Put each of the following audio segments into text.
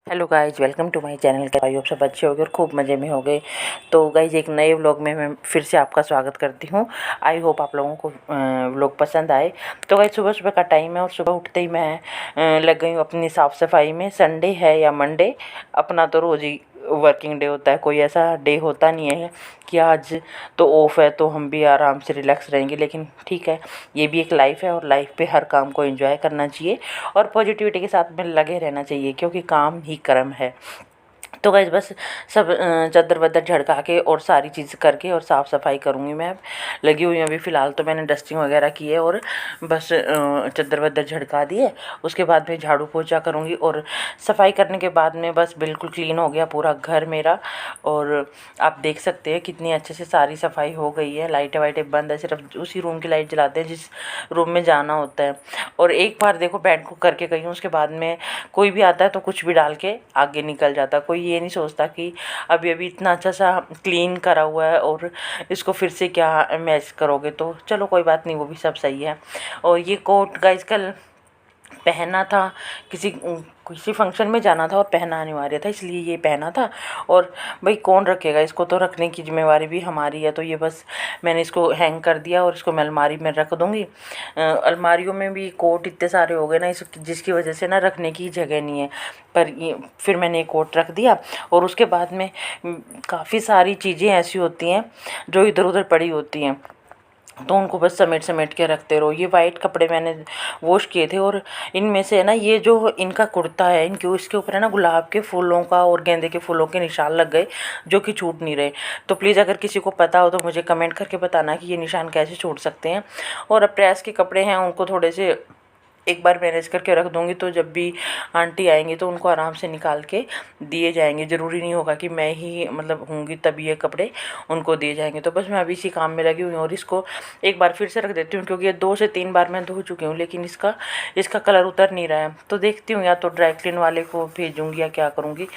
Hello guys, welcome to my channel. का आप सब अच्छे हो गए और खूब मज़े में हो गए। तो गाइज एक नए व्लॉग में मैं फिर से आपका स्वागत करती हूँ। आई होप आप लोगों को व्लॉग पसंद आए। तो गाइज सुबह सुबह का टाइम है और सुबह उठते ही मैं लग गई हूँ अपनी साफ़ सफाई में। संडे है या मंडे, अपना तो रोज़ ही वर्किंग डे होता है, कोई ऐसा डे होता नहीं है कि आज तो ऑफ़ है तो हम भी आराम से रिलैक्स रहेंगे। लेकिन ठीक है, ये भी एक लाइफ है और लाइफ पे हर काम को एंजॉय करना चाहिए और पॉजिटिविटी के साथ में लगे रहना चाहिए, क्योंकि काम ही कर्म है। तो गाइस बस सब चद्दर वद्दर झड़का के और सारी चीज़ करके और साफ़ सफाई करूँगी मैं। लगी हुई हूँ अभी फ़िलहाल तो मैंने डस्टिंग वगैरह की है और बस चद्दर वद्दर झड़का दिए। उसके बाद में झाड़ू पोछा करूँगी और सफाई करने के बाद में बस बिल्कुल क्लीन हो गया पूरा घर मेरा। और आप देख सकते हैं कितनी अच्छे से सारी सफाई हो गई है। लाइटें वाइटें बंद है, सिर्फ उसी रूम की लाइट जलाते हैं जिस रूम में जाना होता है। और एक बार देखो बेड को करके गई हूँ, उसके बाद में कोई भी आता है तो कुछ भी डाल के आगे निकल जाता। कोई ये नहीं सोचता कि अभी अभी इतना अच्छा सा क्लीन करा हुआ है और इसको फिर से क्या मैच करोगे। तो चलो कोई बात नहीं, वो भी सब सही है। और ये कोट गाइस कल पहना था, किसी किसी फंक्शन में जाना था और पहना अनिवार्य था, इसलिए ये पहना था। और भाई कौन रखेगा इसको, तो रखने की जिम्मेवारी भी हमारी है। तो ये बस मैंने इसको हैंग कर दिया और इसको मैं अलमारी में रख दूँगी। अलमारियों में भी कोट इतने सारे हो गए ना जिसकी वजह से ना रखने की जगह नहीं है। पर ये फिर मैंने एक कोट रख दिया। और उसके बाद में काफ़ी सारी चीज़ें ऐसी होती हैं जो इधर उधर पड़ी होती हैं, तो उनको बस समेट समेट के रखते रहो। ये वाइट कपड़े मैंने वॉश किए थे और इनमें से है ना, ये जो इनका कुर्ता है, इनके इसके ऊपर है ना गुलाब के फूलों का और गेंदे के फूलों के निशान लग गए, जो कि छूट नहीं रहे। तो प्लीज़ अगर किसी को पता हो तो मुझे कमेंट करके बताना कि ये निशान कैसे छूट सकते हैं। और अब प्रेस के कपड़े हैं, उनको थोड़े से एक बार मैनेज करके रख दूँगी, तो जब भी आंटी आएंगी तो उनको आराम से निकाल के दिए जाएंगे। ज़रूरी नहीं होगा कि मैं ही मतलब होंगी तभी ये कपड़े उनको दिए जाएंगे। तो बस मैं अभी इसी काम में लगी हुई हूँ और इसको एक बार फिर से रख देती हूँ, क्योंकि ये 2 से 3 बार मैं धो चुकी हूँ, लेकिन इसका कलर उतर नहीं रहा है। तो देखती हूँ, या तो ड्राई क्लीन वाले को भेजूँगी या क्या करूँगी।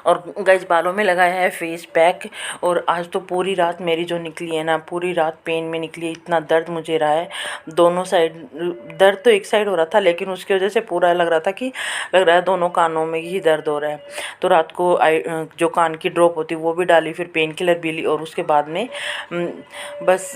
और गाइस बालों में लगाया है फेस पैक। और आज तो पूरी रात मेरी जो निकली है ना, पूरी रात पेन में निकली है। इतना दर्द मुझे रहा है दोनों साइड। दर्द तो एक साइड हो रहा था, लेकिन उसकी वजह से पूरा लग रहा है दोनों कानों में ही दर्द हो रहा है। तो रात को जो कान की ड्रॉप होती है वो भी डाली, फिर पेन किलर भी ली। और उसके बाद में बस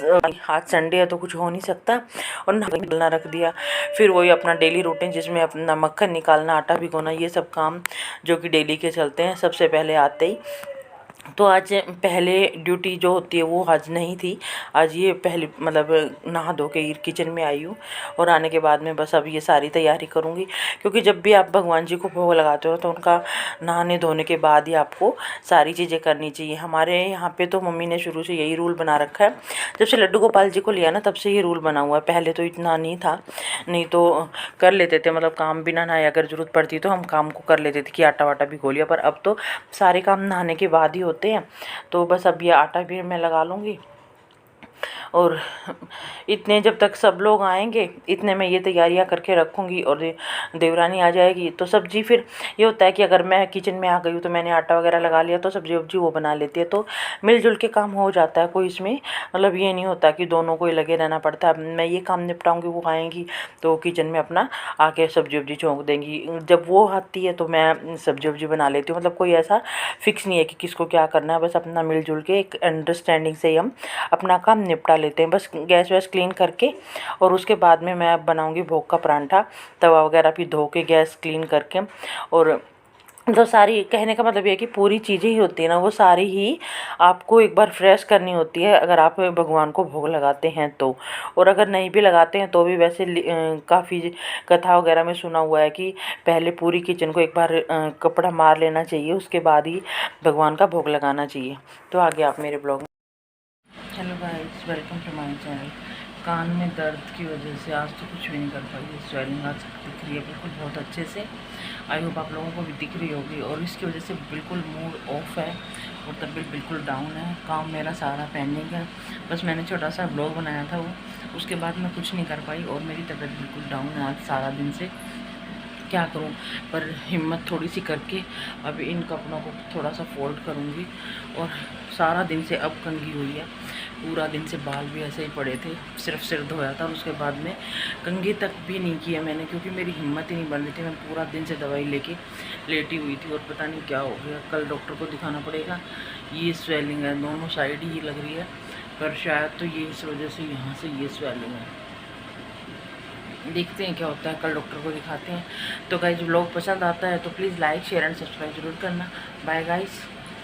आज संडे है तो कुछ हो नहीं सकता, और निकलना रख दिया। फिर वही अपना डेली रूटीन, जिसमें अपना मक्खन निकालना, आटा भिगोना, ये सब काम जो कि डेली के चलते हैं सबसे पहले आते ही। तो आज पहले ड्यूटी जो होती है वो आज नहीं थी। आज ये पहले मतलब नहा धो के किचन में आई हूँ और आने के बाद में बस अब ये सारी तैयारी करूँगी। क्योंकि जब भी आप भगवान जी को भोग लगाते हो तो उनका नहाने धोने के बाद ही आपको सारी चीज़ें करनी चाहिए। हमारे यहाँ पे तो मम्मी ने शुरू से यही रूल बना रखा है। जब से लड्डू गोपाल जी को लिया ना, तब से ये रूल बना हुआ है। पहले तो इतना नहीं था, नहीं तो कर लेते थे, मतलब काम बिना नहाए अगर ज़रूरत पड़ती तो हम काम को कर लेते थे कि आटा वाटा भिगो लिया। पर अब तो सारे काम नहाने के बाद ही होते हैं। तो बस अब ये आटा भी मैं लगा लूँगी। और इतने जब तक सब लोग आएंगे इतने में ये तैयारियां करके रखूँगी। और देवरानी आ जाएगी तो सब्ज़ी, फिर ये होता है कि अगर मैं किचन में आ गई हूँ तो मैंने आटा वगैरह लगा लिया, तो सब्ज़ी वब्जी वो बना लेती है। तो मिलजुल के काम हो जाता है, कोई इसमें मतलब ये नहीं होता कि दोनों को ही लगे रहना पड़ता है। मैं ये काम निपटाऊँगी, वो आएंगी तो किचन में अपना आके सब्ज़ी वब्जी छोंक देंगी। जब वो आती है तो मैं सब्ज़ी वब्जी बना लेती हूँ। मतलब कोई ऐसा फिक्स नहीं है कि किसको क्या करना है, बस अपना मिलजुल के एक अंडरस्टैंडिंग से ही हम अपना काम निपटा लेते हैं। बस गैस वैस क्लीन करके और उसके बाद में मैं अब बनाऊंगी भोग का परांठा। तवा वगैरह भी धो के गैस क्लीन करके, और तो सारी कहने का मतलब ये है कि पूरी चीज़ें ही होती है ना, वो सारी ही आपको एक बार फ्रेश करनी होती है अगर आप भगवान को भोग लगाते हैं तो। और अगर नहीं भी लगाते हैं तो भी वैसे काफ़ी कथा वगैरह में सुना हुआ है कि पहले पूरी किचन को एक बार कपड़ा मार लेना चाहिए, उसके बाद ही भगवान का भोग लगाना चाहिए। तो आगे आप मेरे ब्लॉग में। Hello guys, welcome to my channel. कान में दर्द की वजह से आज तो कुछ भी नहीं कर पाई। स्वेलिंग आज दिख रही है बिल्कुल बहुत अच्छे से। आई होप आप लोगों को भी दिख रही होगी। और इसकी वजह से बिल्कुल मूड ऑफ है और तबीयत बिल्कुल डाउन है। काम मेरा सारा पेंडिंग है। बस मैंने छोटा सा ब्लॉग बनाया था, वो उसके बाद मैं कुछ नहीं कर पाई और मेरी तबीयत बिल्कुल डाउन है आज सारा दिन से। क्या करूं, पर हिम्मत थोड़ी सी करके अब इन कपड़ों को थोड़ा सा फोल्ड करूंगी। और सारा दिन से अब कंघी हुई है, पूरा दिन से बाल भी ऐसे ही पड़े थे, सिर्फ सिर धोया था और उसके बाद में कंघी तक भी नहीं किया मैंने, क्योंकि मेरी हिम्मत ही नहीं बन रही थी। मैं पूरा दिन से दवाई लेके लेटी हुई थी और पता नहीं क्या हो गया। कल डॉक्टर को दिखाना पड़ेगा। ये स्वेलिंग है, दोनों साइड ही लग रही है, पर शायद तो ये इस वजह से यहाँ से ये स्वेलिंग है। देखते हैं क्या होता है, कल डॉक्टर को दिखाते हैं। तो गाइस व्लॉग पसंद आता है तो please like share and subscribe जरूर करना। Bye guys.